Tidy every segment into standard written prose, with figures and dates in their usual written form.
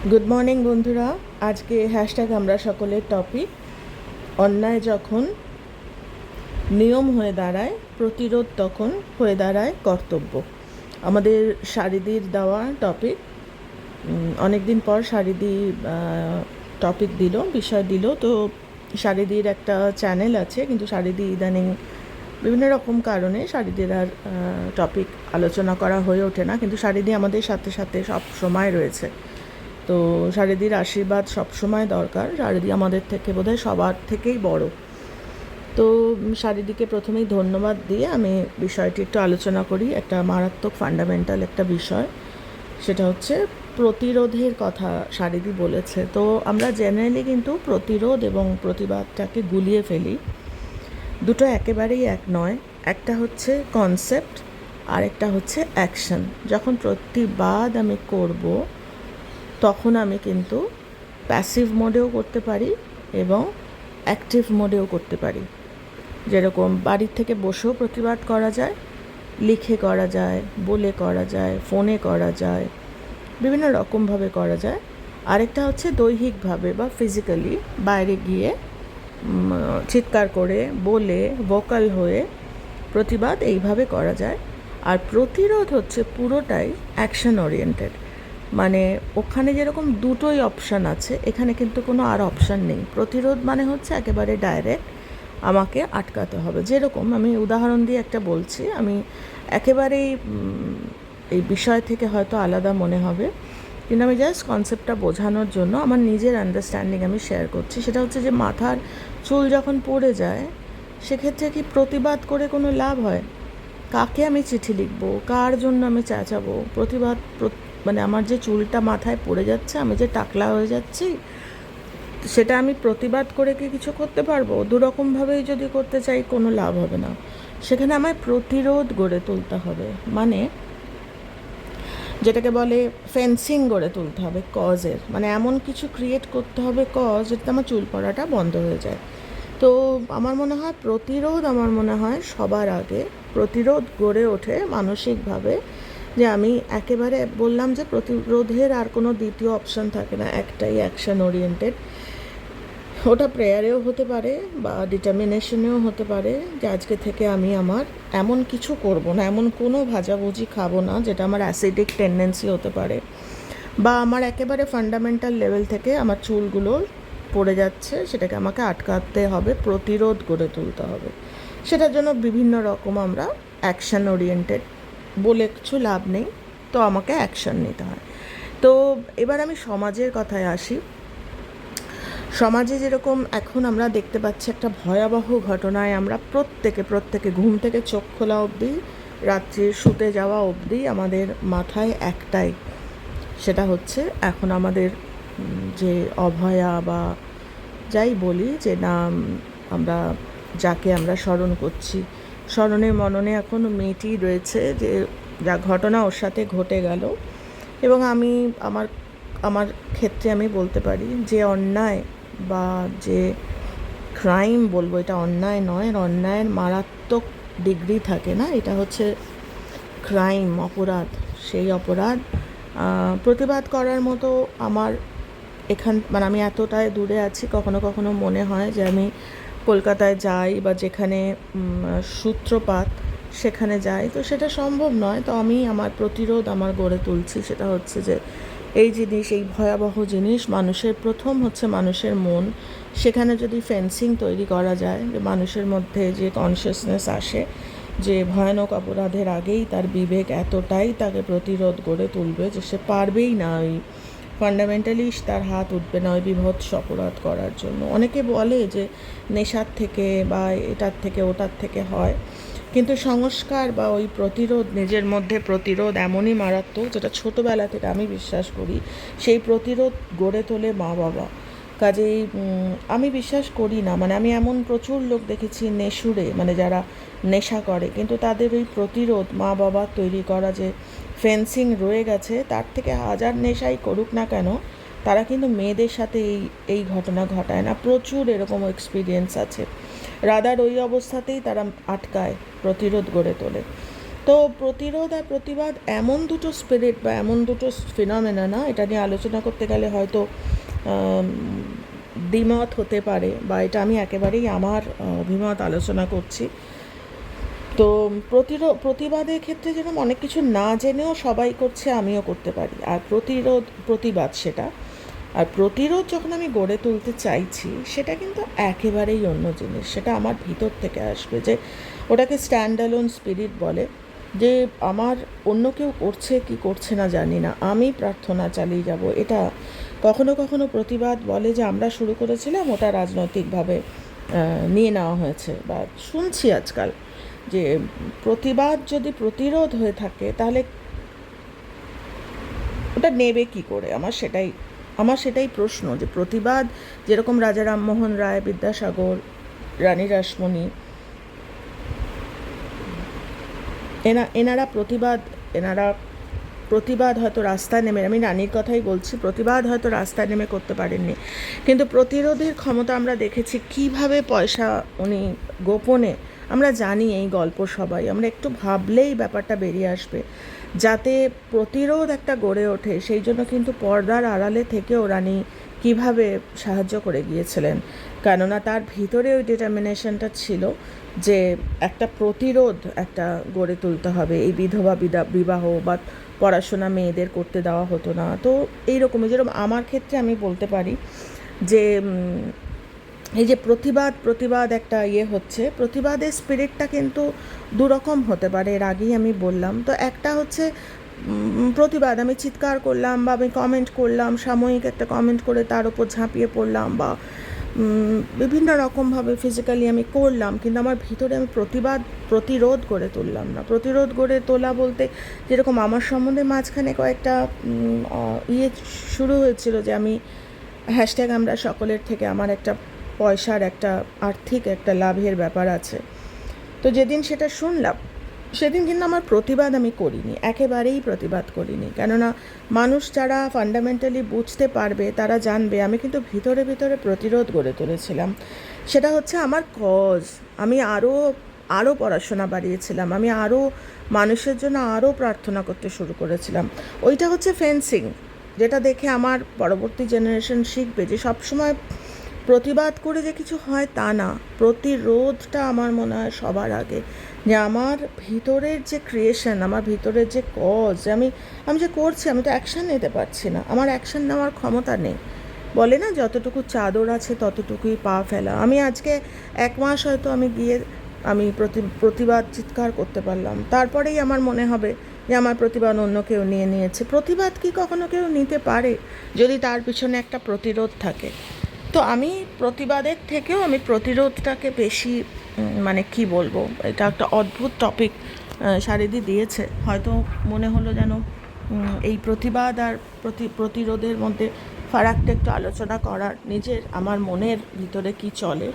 Good morning বন্ধুরা। আজকে hashtag আমরা সকলের টপিক, অন্যায় যখন নিয়ম হয়ে দাঁড়ায়, প্রতিরোধ তখন হয়ে দাঁড়ায় কর্তব্য। আমাদের শারিদির দেওয়া টপিক। অনেক দিন পর শারিদি টপিক দিল, বিষয় দিল। তো শারিদির একটা চ্যানেল আছে, কিন্তু শারিদি ইদানিং বিভিন্ন রকম কারণে শারিদির আর টপিক আলোচনা করা হয়ে ওঠে না, কিন্তু শারিদি আমাদের সাথে সাথে সব সময় রয়েছে। তো শারিদির আশীর্বাদ সবসময় দরকার। শারিদি আমাদের থেকে বোধহয় সবার থেকেই বড়। তো শারিদিকে প্রথমেই ধন্যবাদ দিয়ে আমি বিষয়টি একটু আলোচনা করি। একটা মারাত্মক ফান্ডামেন্টাল একটা বিষয়, সেটা হচ্ছে প্রতিরোধের কথা শারিদি বলেছে। তো আমরা জেনারেলি কিন্তু প্রতিরোধ এবং প্রতিবাদটাকে গুলিয়ে ফেলি। দুটো একেবারেই এক নয়। একটা হচ্ছে কনসেপ্ট, আর একটা হচ্ছে অ্যাকশন। যখন প্রতিবাদ আমি করব, তখন আমি কিন্তু প্যাসিভ মোডেও করতে পারি এবং অ্যাক্টিভ মোডেও করতে পারি। যেরকম বাড়ির থেকে বসেও প্রতিবাদ করা যায়, লিখে করা যায়, বলে করা যায়, ফোনে করা যায়, বিভিন্ন রকমভাবে করা যায়। আরেকটা হচ্ছে দৈহিকভাবে বা ফিজিক্যালি বাইরে গিয়ে চিৎকার করে, বলে, ভোকাল হয়ে প্রতিবাদ এইভাবে করা যায়। আর প্রতিরোধ হচ্ছে পুরোটাই অ্যাকশন ওরিয়েন্টেড। মানে ওখানে যেরকম দুটোই অপশান আছে, এখানে কিন্তু কোনো আর অপশান নেই। প্রতিরোধ মানে হচ্ছে একেবারে ডাইরেক্ট আমাকে আটকাতে হবে। যেরকম আমি উদাহরণ দিয়ে একটা বলছি, আমি একেবারেই এই বিষয় থেকে হয়তো আলাদা মনে হবে, কিন্তু আমি জাস্ট কনসেপ্টটা বোঝানোর জন্য আমার নিজের আন্ডারস্ট্যান্ডিং আমি শেয়ার করছি। সেটা হচ্ছে যে মাথার চুল যখন পড়ে যায়, সেক্ষেত্রে কি প্রতিবাদ করে কোনো লাভ হয়? কাকে আমি চিঠি লিখবো, কার জন্য আমি চেঁচাবো? প্রতিবাদ মানে আমার যে চুলটা মাথায় পড়ে যাচ্ছে, আমি যে টাকলা হয়ে যাচ্ছি, সেটা আমি প্রতিবাদ করে কি কিছু করতে পারবো? দুরকমভাবেই যদি করতে চাই, কোনো লাভ হবে না। সেখানে আমায় প্রতিরোধ গড়ে তুলতে হবে। মানে যেটাকে বলে ফেন্সিং গড়ে তুলতে হবে কজের। মানে এমন কিছু ক্রিয়েট করতে হবে কজ, যেটাতে আমার চুল পড়াটা বন্ধ হয়ে যায়। তো আমার মনে হয় প্রতিরোধ, আমার মনে হয় সবার আগে প্রতিরোধ গড়ে ওঠে মানসিকভাবে। যে আমি একেবারে বললাম যে প্রতিরোধের আর কোনো দ্বিতীয় অপশন থাকে না, একটাই অ্যাকশন ওরিয়েন্টেড। ওটা প্রেয়ারেও হতে পারে বা ডিটারমিনেশনেও হতে পারে যে আজকে থেকে আমি আমার এমন কিছু করব না, এমন কোনো ভাজাভুজি খাবো না যেটা আমার অ্যাসিডিক টেন্ডেন্সি হতে পারে, বা আমার একেবারে ফান্ডামেন্টাল লেভেল থেকে আমার চুলগুলো পড়ে যাচ্ছে, সেটাকে আমাকে আটকাতে হবে, প্রতিরোধ গড়ে তুলতে হবে। সেটার জন্য বিভিন্ন রকম আমরা অ্যাকশন ওরিয়েন্টেড বলে কিছু লাভ নেই, তো আমাকে অ্যাকশন নিতে হয়। তো এবার আমি সমাজের কথায় আসি। সমাজে যেরকম এখন আমরা দেখতে পাচ্ছি একটা ভয়াবহ ঘটনায়, আমরা প্রত্যেকে ঘুম থেকে চোখ খোলা অবধি, রাত্রে শুতে যাওয়া অবধি আমাদের মাথায় একটাই, সেটা হচ্ছে এখন আমাদের যে অভয়া বা যাই বলি, যে নাম আমরা যাকে আমরা স্মরণ করছি, স্মরণে মননে এখন মেয়েটি রয়েছে, যে যা ঘটনা ওর সাথে ঘটে গেল। এবং আমি আমার আমার ক্ষেত্রে আমি বলতে পারি যে অন্যায় বা যে ক্রাইম বলবো, এটা অন্যায় নয়, অন্যায়ের মারাত্মক ডিগ্রি থাকে না, এটা হচ্ছে ক্রাইম, অপরাধ। সেই অপরাধ প্রতিবাদ করার মতো আমার মানে আমি এতটাই দূরে আছি, কখনো কখনো মনে হয় যে আমি কলকাতায় যাই বা যেখানে সূত্রপাত সেখানে যাই, তো সেটা সম্ভব নয়। তো আমি আমার প্রতিরোধ আমার গড়ে তুলছি। সেটা হচ্ছে যে এই জিনিস, এই ভয়াবহ জিনিস, মানুষের প্রথম হচ্ছে মানুষের মন। সেখানে যদি ফেন্সিং তৈরি করা যায়, যে মানুষের মধ্যে যে কনসিয়াসনেস আসে যে ভয়ানক অপরাধের আগেই তার বিবেক এতটাই তাকে প্রতিরোধ গড়ে তুলবে যে সে পারবেই না, ওই ফান্ডামেন্টালি তার হাত উঠবে না ওই বিভৎস অপরাধ করার জন্য। অনেকে বলে যে নেশার থেকে বা এটার থেকে ওটার থেকে হয়, কিন্তু সংস্কার বা ওই প্রতিরোধ, নিজের মধ্যে প্রতিরোধ এমনই মারাত্মক, যেটা ছোটোবেলা থেকে আমি বিশ্বাস করি সেই প্রতিরোধ গড়ে তোলে মা বাবা। কাজেই আমি বিশ্বাস করি না, মানে আমি এমন প্রচুর লোক দেখেছি নেশারে, মানে যারা নেশা করে, কিন্তু তাদের ওই প্রতিরোধ মা বাবা তৈরি করা যে ফেন্সিং রয়ে গেছে, তার থেকে হাজার নেশাই করুক না কেন, তারা কিন্তু মেয়েদের সাথে এই ঘটনা ঘটায় না। প্রচুর এরকম এক্সপিরিয়েন্স আছে। রাদার ওই অবস্থাতেই তারা আটকায়, প্রতিরোধ গড়ে তোলে। তো প্রতিরোধ আর প্রতিবাদ এমন দুটো স্পিরিট বা এমন দুটো ফিনমেনা না, এটা নিয়ে আলোচনা করতে গেলে হয়তো দ্বিমত হতে পারে, বা এটা আমি একেবারেই আমার অভিমত আলোচনা করছি। তো প্রতিবাদের ক্ষেত্রে যেরকম অনেক কিছু না জেনেও সবাই করছে, আমিও করতে পারি। আর প্রতিবাদ সেটা, আর প্রতিরোধ যখন আমি গড়ে তুলতে চাইছি সেটা কিন্তু একেবারেই অন্য জিনিস। সেটা আমার ভিতর থেকে আসবে, যে ওটাকে স্ট্যান্ড অ্যালোন স্পিরিট বলে, যে আমার অন্য কেউ করছে কি করছে না জানি না, আমি প্রার্থনা চালিয়ে যাব। এটা কখনো কখনো প্রতিবাদ বলে যে আমরা শুরু করেছিলাম, ওটা রাজনৈতিকভাবে নিয়ে নেওয়া হয়েছে, বা শুনছি আজকাল যে প্রতিবাদ যদি প্রতিরোধ হয়ে থাকে তাহলে ওটা নেবে কি করে। আমার সেটাই প্রশ্ন, যে প্রতিবাদ যেরকম রাজা রামমোহন রায়, বিদ্যাসাগর, রানী রাসমণি, এনারা প্রতিবাদ হয়তো রাস্তায় নেমে, আমি রানীর কথাই বলছি, প্রতিবাদ হয়তো রাস্তায় নেমে করতে পারেননি, কিন্তু প্রতিরোধের ক্ষমতা আমরা দেখেছি কিভাবে পয়সা উনি গোপনে, আমরা জানি এই গল্প সবাই, আমরা একটু ভাবলেই ব্যাপারটা বেরিয়ে আসবে, যাতে প্রতিরোধ একটা গড়ে ওঠে। সেই জন্য কিন্তু পর্দার আড়ালে থেকেও রানী কিভাবে সাহায্য করে গিয়েছিলেন, কেননা তার ভিতরে ওই ডিটারমিনেশনটা ছিল যে একটা প্রতিরোধ একটা গড়ে তুলতে হবে। এই বিধবা বিবাহ বা পড়াশোনা মেয়েদের করতে দেওয়া হতো না। তো এইরকমই, যেরকম আমার ক্ষেত্রে আমি বলতে পারি যে এই যে প্রতিবাদ একটা হচ্ছে, প্রতিবাদের স্পিরিটটা কিন্তু দুরকম হতে পারে, এর আগেই আমি বললাম। তো একটা হচ্ছে প্রতিবাদ, আমি চিৎকার করলাম বা আমি কমেন্ট করলাম, সাময়িক একটা কমেন্ট করে তার উপর ঝাঁপিয়ে পড়লাম, বা বিভিন্ন রকমভাবে ফিজিক্যালি আমি করলাম, কিন্তু আমার ভিতরে আমি প্রতিরোধ গড়ে তুললাম না। প্রতিরোধ গড়ে তোলা বলতে যেরকম আমার সম্বন্ধে মাঝখানে কয়েকটা শুরু হয়েছিল, যে আমি হ্যাশট্যাগ আমরা সকলের থেকে আমার একটা পয়সার একটা আর্থিক একটা লাভের ব্যাপার আছে। তো যেদিন সেটা শুনলাম সেদিন কিন্তু আমার প্রতিবাদ আমি করিনি, একেবারেই প্রতিবাদ করিনি, কেননা মানুষ যারা ফান্ডামেন্টালি বুঝতে পারবে তারা জানবে আমি কিন্তু ভিতরে ভিতরে প্রতিরোধ গড়ে তুলেছিলাম। সেটা হচ্ছে আমার কজ, আমি আরও পড়াশোনা বাড়িয়েছিলাম, আমি আরও মানুষের জন্য আরও প্রার্থনা করতে শুরু করেছিলাম। ওইটা হচ্ছে ফেন্সিং, যেটা দেখে আমার পরবর্তী জেনারেশন শিখবে যে সবসময় প্রতিবাদ করে যে কিছু হয় তা না, প্রতিরোধটা আমার মনে হয় সবার আগে। যে আমার ভিতরের যে ক্রিয়েশন, আমার ভিতরের যে কজ, আমি যে করছি, আমি তো অ্যাকশান নিতে পারছি না, আমার অ্যাকশান নেওয়ার ক্ষমতা নেই। বলে না যতটুকু চাদর আছে ততটুকুই পা ফেলা। আমি আজকে 1 মাস হয়তো আমি গিয়ে আমি প্রতিবাদ চিৎকার করতে পারলাম, তারপরেই আমার মনে হবে যে আমার প্রতিবাদ অন্য কেউ নিয়েছে। প্রতিবাদ কি কখনো কেউ নিতে পারে যদি তার পিছনে একটা প্রতিরোধ থাকে? তো আমি প্রতিবাদের থেকেও আমি প্রতিরোধটাকে বেশি, মানে কি বলবো, এটা একটা অদ্ভুত টপিক সারিদি দিয়েছে, হয়তো মনে হলো যেন এই প্রতিবাদ আর প্রতিরোধের মধ্যে ফারাকটা একটু আলোচনা করার, নিজের আমার মনের ভিতরে কি চলে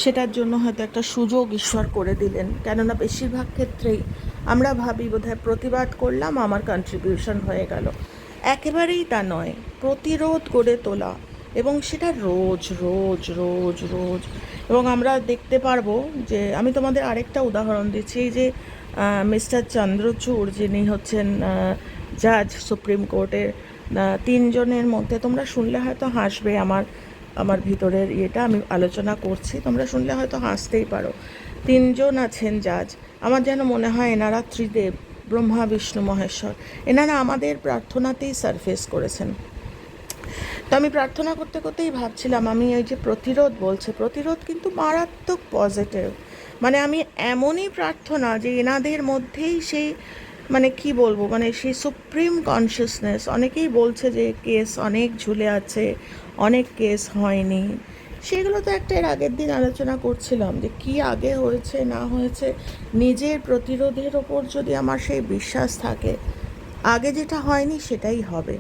সেটার জন্য হয়তো একটা সুযোগ ঈশ্বর করে দিলেন। কেননা বেশিরভাগ ক্ষেত্রেই আমরা ভাবি বোধহয় প্রতিবাদ করলাম, আমার কন্ট্রিবিউশন হয়ে গেল। একেবারেই তা নয়। প্রতিরোধ গড়ে তোলা, এবং সেটা রোজ রোজ রোজ রোজ, এবং আমরা দেখতে পারবো যে আমি তোমাদের আরেকটা উদাহরণ দিচ্ছি। এই যে মিস্টার চন্দ্রচূড়, যিনি হচ্ছেন জাজ সুপ্রিম কোর্টের, 3 জনের মধ্যে তোমরা শুনলে হয়তো হাসবে, আমার ভিতরের আমি আলোচনা করছি, তোমরা শুনলে হয়তো হাসতেই পারো। 3 জন আছেন জাজ, আমার যেন মনে হয় এনারা ত্রিদেব, ব্রহ্মা বিষ্ণু মহেশ্বর, এনারা আমাদের প্রার্থনাতেই সারফেস করেছেন। তো আমি প্রার্থনা করতে করতেই ভাবছিলাম, আমি এই যে প্রতিরোধ কিন্তু মারাত্মক পজিটিভ, মানে আমি এমনই প্রার্থনা যে এনাদের মধ্যেই সেই, মানে কি বলবো, মানে সেই সুপ্রিম কনসিয়াসনেস। অনেকেই বলছে যে কেস অনেক ঝুলে আছে, অনেক কেস হয়নি, সেগুলো তো একটা এর আগের দিন আলোচনা করছিলাম, যে কি আগে হয়েছে না হয়েছে, নিজের প্রতিরোধের ওপর যদি আমার সেই বিশ্বাস থাকে, আগে যেটা হয়নি সেটাই হবে।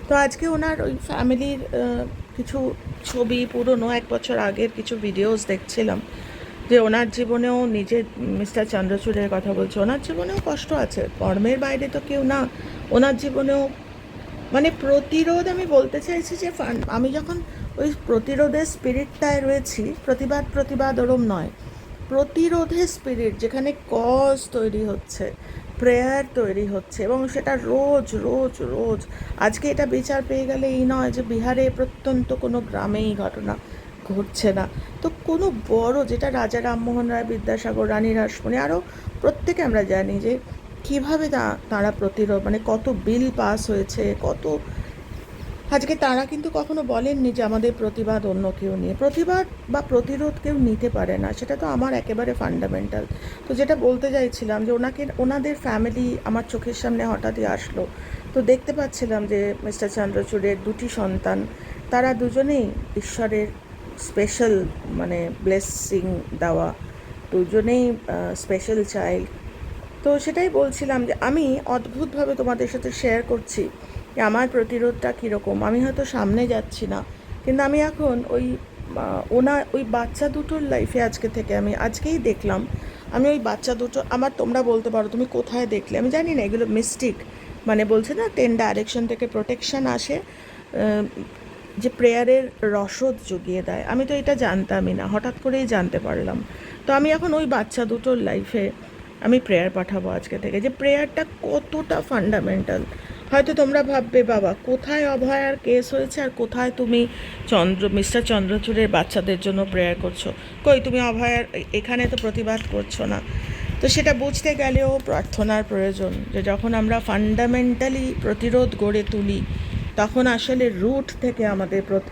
তো আজকে ওনার ওই ফ্যামিলির কিছু ছবি, পুরনো 1 বছর আগের কিছু ভিডিওস দেখছিলাম, যে ওনার জীবনেও, নিজের মিস্টার চন্দ্রচূড়ের কথা বলছে, ওনার জীবনেও কষ্ট আছে, কর্মের বাইরে তো কেউ না, ওনার জীবনেও, মানে প্রতিরোধ, আমি বলতে চাইছি যে আমি যখন ওই প্রতিরোধের স্পিরিটটায় রয়েছি, প্রতিবাদ ওরম নয়, প্রতিরোধের স্পিরিট, যেখানে কজ তৈরি হচ্ছে, প্রেয়ার তৈরি হচ্ছে, এবং সেটা রোজ রোজ রোজ। আজকে এটা বিচার পেয়ে গেলে এই নয় যে বিহারে প্রত্যন্ত কোনো গ্রামেই ঘটনা ঘটছে না। তো কোনো বড়, যেটা রাজা রামমোহন রায়, বিদ্যাসাগর, রানী রাসমণি, আরও প্রত্যেকে আমরা জানি যে কীভাবে তাঁরা প্রতিরোধ, মানে কত বিল পাস হয়েছে, কত। আজকে তারা কিন্তু কখনো বলেননি যে আমাদের প্রতিবাদ অন্য কেউ নিয়ে। প্রতিবাদ বা প্রতিরোধ কেউ নিতে পারে না, সেটা তো আমার একেবারে ফান্ডামেন্টাল। তো যেটা বলতে চাইছিলাম যে ওনাদের ফ্যামিলি আমার চোখের সামনে হঠাৎই আসলো। তো দেখতে পাচ্ছিলাম যে মিস্টার চন্দ্রচূড়ের দুটি সন্তান, তারা দুজনেই ঈশ্বরের স্পেশাল, মানে ব্লেসিং দেওয়া, দুজনেই স্পেশাল চাইল্ড। তো সেটাই বলছিলাম যে আমি অদ্ভুতভাবে তোমাদের সাথে শেয়ার করছি যে আমার প্রতিরোধটা কীরকম। আমি হয়তো সামনে যাচ্ছি না, কিন্তু আমি এখন ওই বাচ্চা দুটোর লাইফে আজকে থেকে আমি আজকেই দেখলাম, আমি ওই বাচ্চা দুটো আমার, তোমরা বলতে পারো তুমি কোথায় দেখলে, আমি জানি না, এগুলো মিস্টিক, মানে বলছে না 10 ডাইরেকশন থেকে প্রোটেকশন আসে, যে প্রেয়ারের রসদ জুগিয়ে দেয়। আমি তো এটা জানতামই না, হঠাৎ করেই জানতে পারলাম। তো আমি এখন ওই বাচ্চা দুটোর লাইফে আমি প্রেয়ার পাঠাবো আজকে থেকে, যে প্রেয়ারটা কতটা ফান্ডামেন্টাল। হয়তো তোমরা ভাববে বাবা কোথায় অভয়ার কেস হয়েছে আর কোথায় তুমি মিস্টার চন্দ্রচূড়ের বাচ্চাদের জন্য প্রেয়ার করছো, কই তুমি অভয়ার এখানে তো প্রতিবাদ করছো না। তো সেটা বুঝতে গেলেও প্রার্থনার প্রয়োজন, যে যখন আমরা ফান্ডামেন্টালি প্রতিরোধ গড়ে তুলি, তখন আসলে রুট থেকে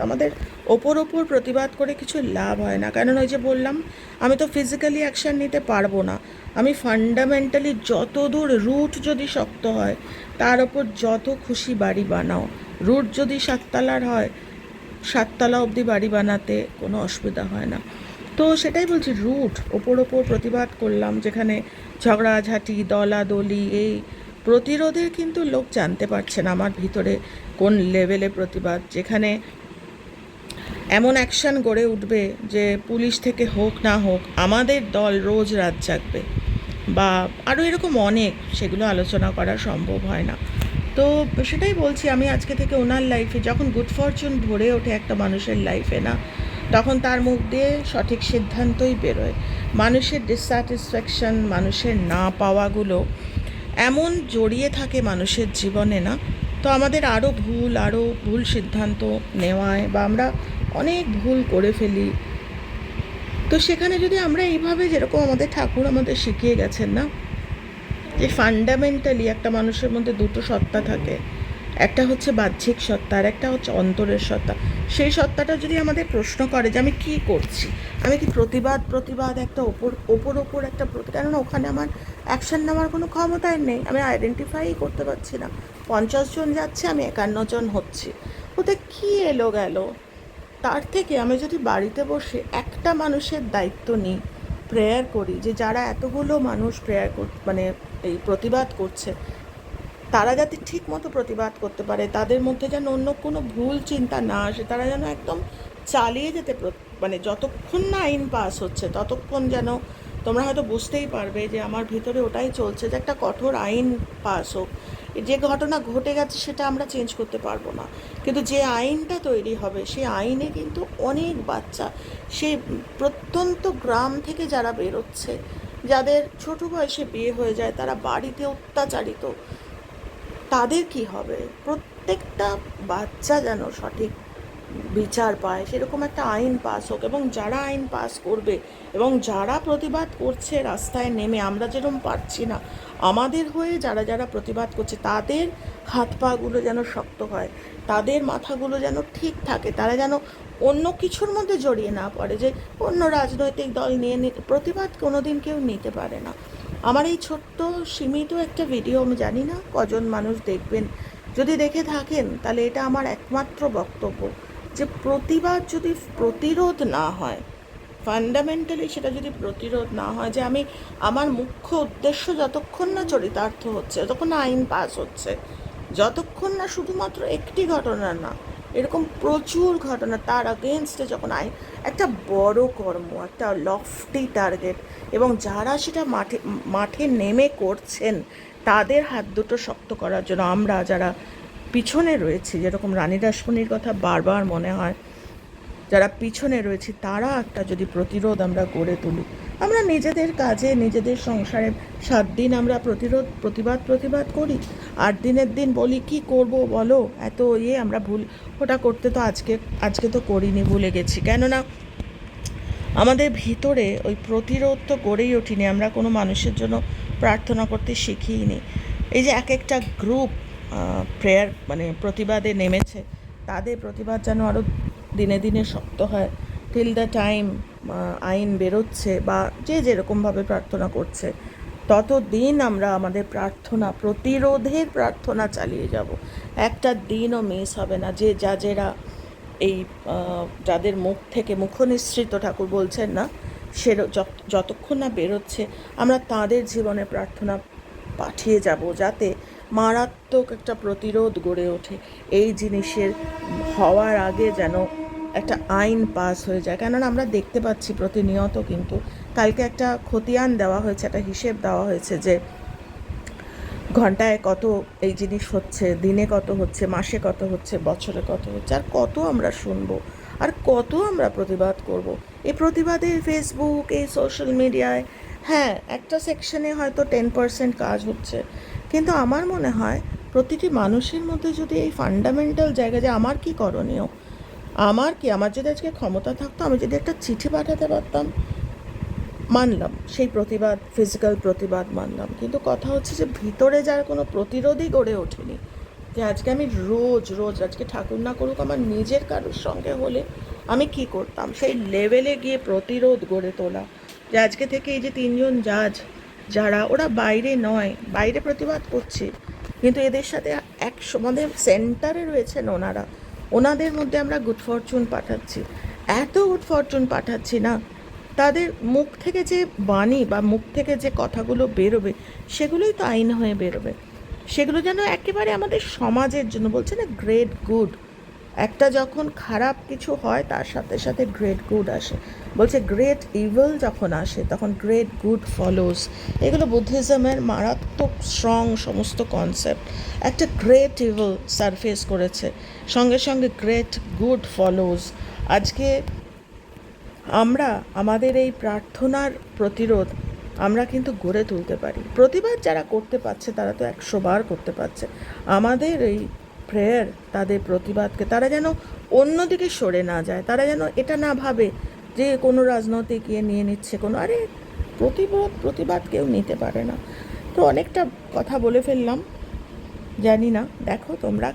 আমাদের ওপর প্রতিবাদ করে কিছু লাভ হয় না। কারণ ওই যে বললাম, আমি তো ফিজিক্যালি অ্যাকশান নিতে পারবো না, আমি ফান্ডামেন্টালি যত দূর রুট যদি শক্ত হয়, তার ওপর যত খুশি বাড়ি বানাও। রুট যদি 7 তলার হয়, 7 তলা অবধি বাড়ি বানাতে কোনো অসুবিধা হয় না। তো সেটাই বলছি, রুট ওপর প্রতিবাদ করলাম, যেখানে ঝগড়াঝাঁটি, দলাদলি, এই প্রতিরোধের কিন্তু লোক জানতে পারছে না আমার ভিতরে কোন লেভেলে প্রতিবাদ, যেখানে এমন অ্যাকশান গড়ে উঠবে যে পুলিশ থেকে হোক না হোক আমাদের দল রোজ রাত জাগবে, বা আরও এরকম অনেক, সেগুলো আলোচনা করা সম্ভব হয় না। তো সেটাই বলছি, আমি আজকে থেকে ওনার লাইফে যখন গুড ফরচুন ভরে ওঠে একটা মানুষের লাইফে না, তখন তার মুখ দিয়ে সঠিক সিদ্ধান্তই বেরোয়। মানুষের ডিসস্যাটিসফ্যাকশন, মানুষের না পাওয়াগুলো এমন জড়িয়ে থাকে মানুষের জীবনে না, তো আমাদের আরও ভুল সিদ্ধান্ত নেওয়ায়, বা আমরা অনেক ভুল করে ফেলি। তো সেখানে যদি আমরা এইভাবে, যেরকম আমাদের ঠাকুর আমাদের শিখিয়ে গেছেন না, যে ফান্ডামেন্টালি একটা মানুষের মধ্যে দুটো সত্তা থাকে, একটা হচ্ছে বাহ্যিক সত্তা আর একটা হচ্ছে অন্তরের সত্তা। সেই সত্তাটা যদি আমাদের প্রশ্ন করে যে আমি কী করছি, আমি কি প্রতিবাদ একটা ওপর একটা কেননা ওখানে আমার অ্যাকশান নেওয়ার কোনো ক্ষমতাই নেই, আমি আইডেন্টিফাই করতে পারছি না। 50 জন যাচ্ছে, আমি 51 জন হচ্ছি, ওতে কী এলো গেল। তার থেকে আমি যদি বাড়িতে বসে একটা মানুষের দায়িত্ব নিই, প্রেয়ার করি, যে যারা এতগুলো মানুষ মানে এই প্রতিবাদ করছে, তারা যাতে ঠিক মতো প্রতিবাদ করতে পারে, তাদের মধ্যে যেন অন্য কোনো ভুল চিন্তা না আসে, তারা যেন একদম চালিয়ে যেতে, মানে যতক্ষণ না আইন পাস হচ্ছে ততক্ষণ যেন, তোমরা হয়তো বুঝতেই পারবে যে আমার ভিতরে ওটাই চলছে, যে একটা কঠোর আইন পাস হোক। যে ঘটনা ঘটে গেছে সেটা আমরা চেঞ্জ করতে পারবো না, কিন্তু যে আইনটা তৈরি হবে সেই আইনে কিন্তু অনেক বাচ্চা, সে প্রত্যন্ত গ্রাম থেকে যারা বেরোচ্ছে, যাদের ছোটো বয়সে বিয়ে হয়ে যায়, তারা বাড়িতে অত্যাচারিত, তাদের কি হবে? প্রত্যেকটা বাচ্চা যেন সঠিক বিচার পায়, সেরকম একটা আইন পাস হোক। এবং যারা আইন পাস করবে এবং যারা প্রতিবাদ করছে রাস্তায় নেমে, আমরা যেরকম পারছি না, আমাদের হয়ে যারা প্রতিবাদ করছে, তাদের হাত পাগুলো যেন শক্ত হয়, তাদের মাথাগুলো যেন ঠিক থাকে, তারা যেন অন্য কিছুর মধ্যে জড়িয়ে না পড়ে, যে অন্য রাজনৈতিক দল নিয়ে প্রতিবাদ কোনো দিন কেউ নিতে পারে না। আমার এই ছোট্ট সীমিত একটা ভিডিও, আমি জানি না কজন মানুষ দেখবেন, যদি দেখে থাকেন তাহলে এটা আমার একমাত্র বক্তব্য, যে প্রতিবাদ যদি প্রতিরোধ না হয়, ফান্ডামেন্টালি সেটা যদি প্রতিরোধ না হয়, যে আমি আমার মুখ্য উদ্দেশ্য যতক্ষণ না চরিতার্থ হচ্ছে, যতক্ষণ না আইন পাস হচ্ছে, যতক্ষণ না শুধুমাত্র একটি ঘটনা না, এরকম প্রচুর ঘটনা, তার আগেনস্টে যখন একটা বড় কর্ম, একটা লফটি টার্গেট, এবং যারা সেটা মাঠে নেমে করছেন, তাদের হাত দুটো শক্ত করার জন্য আমরা যারা পিছনে রয়েছি, যেরকম রানী রাসমণির কথা বারবার মনে হয়, যারা পিছনে রয়েছি, তারা একটা যদি প্রতিরোধ আমরা গড়ে তুলি, আমরা নিজেদের কাজে নিজেদের সংসারে 7 দিন আমরা প্রতিবাদ করি, 8 দিনের দিন বলি কি করব বলো, এত আমরা ভুল ওটা করতে তো আজকে তো করিনি, ভুলে গেছি। কেননা আমাদের ভিতরে ওই প্রতিরোধ তো গড়েই ওঠেনি, আমরা কোনো মানুষের জন্য প্রার্থনা করতে শিখিনি। এই যে এক একটা গ্রুপ প্রেয়ার মানে প্রতিবাদে নেমেছে, তাদের প্রতিবাদ যেন আরও দিনে দিনে শক্ত হয়, টিল দ্য টাইম আইন বেরোচ্ছে বা যে যেরকমভাবে প্রার্থনা করছে, ততদিন আমরা আমাদের প্রতিরোধের প্রার্থনা চালিয়ে যাব। একটা দিনও মিস হবে না। যে জাজেরা এই যাদের মুখ থেকে মুখনিসৃত ঠাকুর বলছেন না, সে যতক্ষণ না বেরোচ্ছে আমরা তাদের জীবনে প্রার্থনা পাঠিয়ে যাব, যাতে মারাত্মক একটা প্রতিরোধ গড়ে ওঠে। এই জিনিসের হওয়ার আগে যেন একটা আইন পাস হয়ে যায়। কেননা আমরা দেখতে পাচ্ছি প্রতিনিয়ত, কিন্তু কালকে একটা খতিয়ান দেওয়া হয়েছে, একটা হিসেব দেওয়া হয়েছে যে ঘন্টায় কত এই জিনিস হচ্ছে, দিনে কত হচ্ছে, মাসে কত হচ্ছে, বছরে কত হচ্ছে, আর কত আমরা শুনবো, আর কত আমরা প্রতিবাদ করব। এই প্রতিবাদের ফেসবুক, এই সোশ্যাল মিডিয়ায়, হ্যাঁ একটা সেকশনে হয়তো 10% কাজ হচ্ছে, কিন্তু আমার মনে হয় প্রতিটি মানুষের মধ্যে যদি এই ফান্ডামেন্টাল জায়গা, যে আমার কি করণীয়, আমার যদি আজকে ক্ষমতা থাকতো, আমি যদি একটা চিঠি পাঠাতে পারতাম, মানলাম সেই প্রতিবাদ, ফিজিক্যাল প্রতিবাদ মানলাম, কিন্তু কথা হচ্ছে যে ভিতরে যার কোনো প্রতিরোধই গড়ে ওঠেনি, যে আজকে আমি রোজ রোজ, আজকে ঠাকুর না করুক আমার নিজের কারোর সঙ্গে হলে আমি কি করতাম, সেই লেভেলে গিয়ে প্রতিরোধ গড়ে তোলা। যে আজকে থেকে এই যে 3জন জাজ, যারা ওরা বাইরে নয়, বাইরে প্রতিবাদ করছে, কিন্তু এদের সাথে আমাদের সেন্টারে রয়েছেন ওনারা, ওনাদের মধ্যে আমরা গুড ফরচুন পাঠাচ্ছি, এত গুড ফরচুন পাঠাচ্ছি না, তাদের মুখ থেকে যে বাণী বা মুখ থেকে যে কথাগুলো বেরোবে, সেগুলোই তো আইন হয়ে বেরোবে। সেগুলো যেন একেবারে আমাদের সমাজের জন্য, বলছে না গ্রেট গুড, একটা যখন খারাপ কিছু হয় তার সাথে সাথে গ্রেট গুড আসে, বলছে গ্রেট ইভিল যখন আসে তখন গ্রেট গুড ফলোজ। এগুলো বুদ্ধিজমের মারাত্মক স্ট্রং সমস্ত কনসেপ্ট। একটা গ্রেট ইভিল সারফেস করেছে, সঙ্গে সঙ্গে গ্রেট গুড ফলোজ। আজকে আমরা আমাদের এই প্রার্থনার প্রতিরোধ আমরা কিন্তু গড়ে তুলতে পারি। প্রতিবাদ যারা করতে পারছে তারা তো 100 বার করতে পারছে। আমাদের এই প্রেয়ার তাদের প্রতিবাদকে, তারা যেন অন্যদিকে সরে না যায়, তারা যেন এটা না ভাবে যে কোনো রাজনৈতিক নিয়ে নিচ্ছে কোনো, আরে প্রতিবাদ কেউ নিতে পারে না। তো অনেকটা কথা বলে ফেললাম, জানি না, দেখো তোমরা